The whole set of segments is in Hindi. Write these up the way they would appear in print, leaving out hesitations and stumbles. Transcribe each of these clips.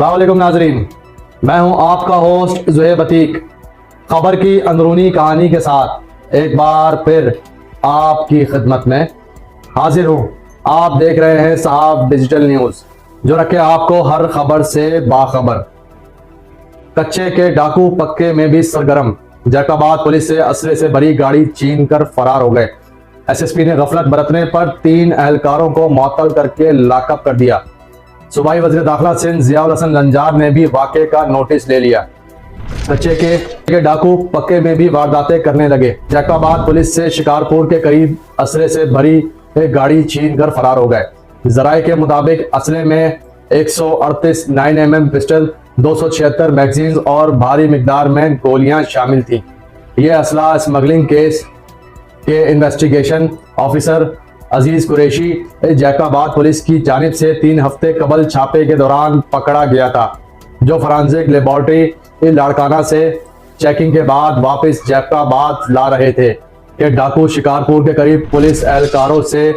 अस्सलामुअलैकुम नाजरीन, मैं हूं आपका होस्ट ज़ुहैब अतीक। खबर की अंदरूनी कहानी के साथ एक बार फिर आपकी खिदमत में हाजिर हूं। आप देख रहे हैं साहब डिजिटल न्यूज़, जो रखे आपको हर खबर से बाखबर। कच्चे के डाकू पक्के में भी सरगर्म। जैकाबाद पुलिस से असले से भरी गाड़ी छीन कर फरार हो गए। एसएसपी ने गफलत बरतने पर 3 एहलकारों को मुअत्तल करके लॉकअप कर दिया। सूबाई वज़ीर दाखिला सिंध ज़ियाउल हसन लंजार ने भी वाक़े का नोटिस ले लिया। कच्चे के डाकू पक्के में भी वारदातें करने लगे। जैकाबाद पुलिस से शिकारपुर के करीब असले से भरी गाड़ी छीन कर फरार हो गए। जराये के मुताबिक असले में 138 9mm पिस्टल, 276 मैगजीन्स और भारी मिकदार में गोलियां शामिल थी। यह असला स्मगलिंग केस के इन्वेस्टिगेशन ऑफिसर अजीज कुरैशी जैकाबाद पुलिस की जानिब से 3 हफ्ते कबल छापे के दौरान पकड़ा गया था, जो फॉरेंसिक लेबॉर्ट्री लाड़काना से चेकिंग के बाद वापस जैकाबाद ला रहे थे कि डाकू शिकारपुर के करीब पुलिस एहलकारों से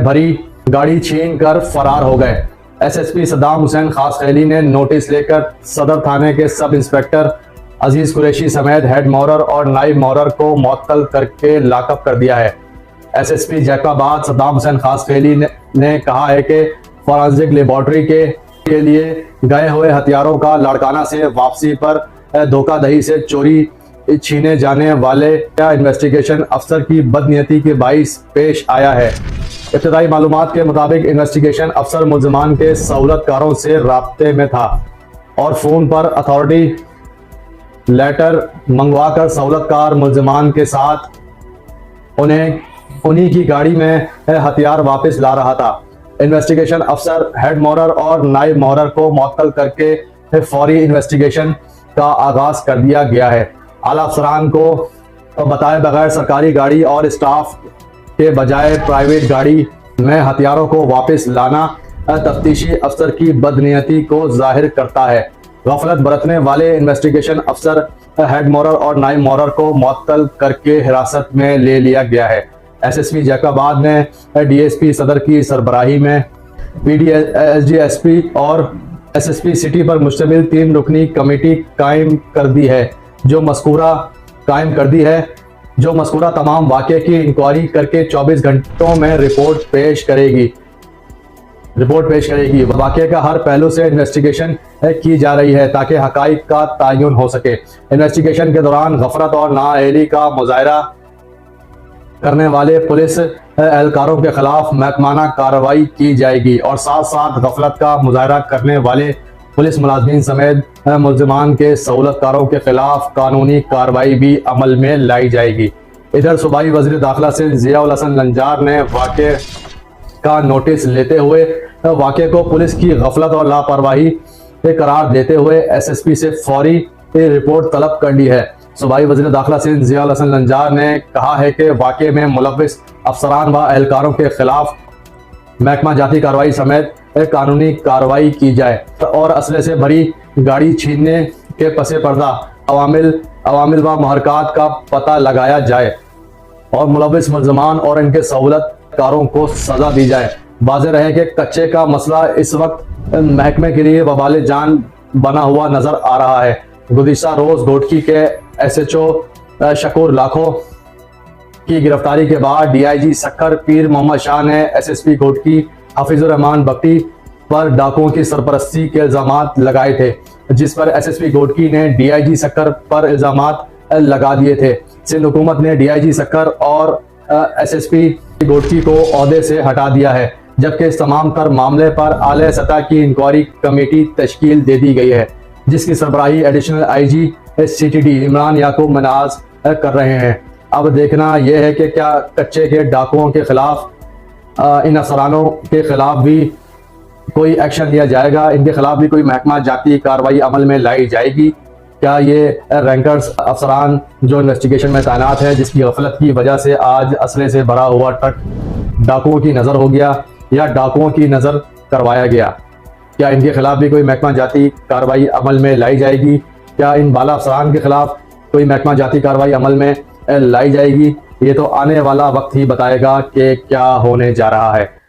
भरी गाड़ी छीन कर फरार हो गए। एसएसपी सद्दाम हुसैन खासखैली ने नोटिस लेकर सदर थाने के सब इंस्पेक्टर अजीज कुरैशी समेत हेड मॉरर और नाइब मॉरर को मुअत्तल करके लॉकअप कर दिया है। एसएसपी जैकाबाद सद्दाम हुसैन खासखैली ने कहा है कि फॉरेंसिक लेबॉर्ट्री के लिए गए हुए हथियारों का लाड़काना से वापसी पर धोखाधड़ी से चोरी छीने जाने वाले इन्वेस्टिगेशन अफसर की बदनीयती के बाइस पेश आया है। इब्तदाई मालूमात के मुताबिक इन्वेस्टिगेशन अफसर मुल्ज़िमान के सहूलतकारों से राब्ते में था और फोन पर अथॉरिटी लेटर मंगवाकर सहूलतकार मुल्ज़िमान के साथ उन्हीं की गाड़ी में हथियार वापस ला रहा था। इन्वेस्टिगेशन अफसर हेड मॉरर और नाइब मॉरर को मुअत्तल करके फौरी इन्वेस्टिगेशन का आगाज कर दिया गया है। आला अफसरान को बताए बगैर सरकारी गाड़ी और स्टाफ के बजाय प्राइवेट गाड़ी में हथियारों को वापस लाना तफ्तीशी अफसर की बदनीयती को जाहिर करता है। गफलत बरतने वाले इन्वेस्टिगेशन अफसर हेड मॉरर और नाइब मॉरर को मुअत्तल करके हिरासत में ले लिया गया है। एसएसपी जैकाबाद ने डीएसपी सदर की सरबराही में पीडी एसडीएसपी और एसएसपी सिटी पर मुश्तमिल 3 रुकनी कमेटी कायम कर दी है, जो मज़कूरा तमाम वाक़े की इंक्वायरी करके 24 घंटों में रिपोर्ट पेश करेगी। वाक़े का हर पहलू से इन्वेस्टिगेशन की जा रही है ताकि हक़ाइक़ का तयन हो सके। इन्वेस्टिगेशन के दौरान गफलत और नाअहली का मुज़ाहिरा करने वाले पुलिस एहलकारों के खिलाफ महकमाना कार्रवाई की जाएगी और साथ साथ गफलत का मुज़ाहिरा करने वाले पुलिस मुलाज़मीन समेत मुल्ज़िमान के सहूलतकारों के खिलाफ कानूनी कार्रवाई भी अमल में लाई जाएगी। इधर सूबाई वज़ीर दाखिला से ज़ियाउल हसन लंजार ने वाक़े का नोटिस लेते हुए वाक़े को पुलिस की गफलत और लापरवाही करार देते हुए एसएसपी से फौरी रिपोर्ट तलब कर ली है। सूबाई वज़ीर दाखिला सिंध ज़ियाउल हसन लंजार ने कहा है कि वाक़े में मुलव्विस अफसरान व एहलकारों के खिलाफ महकमा जाती कार्रवाई समेत कानूनी कार्रवाई की जाए और असले से भरी गाड़ी छीनने के पसे पर्दा अवामिल व महरकात का पता लगाया जाए और मुलव्विस मुल्ज़िमान और इनके सहूलतकारों को सजा दी जाए। वाज़ेह रहे कि कच्चे का मसला इस वक्त महकमे के लिए वबाल जान बना हुआ नजर आ रहा है। गुज़िश्ता रोज घोटकी के एसएचओ शकूर लाखों की गिरफ्तारी के बाद डीआईजी सक्कर पीर मोहम्मद शाह ने एसएसपी घोटकी हफीजुर रहमान बख्ती पर डाकुओं की सरपरस्ती के इल्जामात लगाए थे, जिस पर एसएसपी घोटकी ने डीआईजी सक्कर पर इल्जामात लगा दिए थे। सिंध हुकूमत ने डीआईजी सक्कर और एसएसपी घोटकी को ओहदे से हटा दिया है, जबकि इस तमाम तर मामले पर आला सतह की इंक्वायरी कमेटी तश्कील दे दी गई है, जिसकी सरबराही एडिशनल आईजी सीटीडी इमरान याकूब मनाज कर रहे हैं। अब देखना यह है कि क्या कच्चे के डाकुओं के खिलाफ इन अफसरानों के खिलाफ भी कोई एक्शन लिया जाएगा, इनके खिलाफ भी कोई महकमा जाती कार्रवाई अमल में लाई जाएगी। क्या ये रैंकर्स अफसरान जो इन्वेस्टिगेशन में तैनात है, जिसकी गफलत की वजह से आज असले से भरा हुआ ट्रक डाकुओं की नज़र हो गया या डाकुओं की नज़र करवाया गया, क्या इनके खिलाफ भी कोई महकमा जाती कार्रवाई अमल में लाई जाएगी? क्या इन बाला अफसरान के खिलाफ कोई महकमा जाती कार्रवाई अमल में लाई जाएगी? ये तो आने वाला वक्त ही बताएगा कि क्या होने जा रहा है।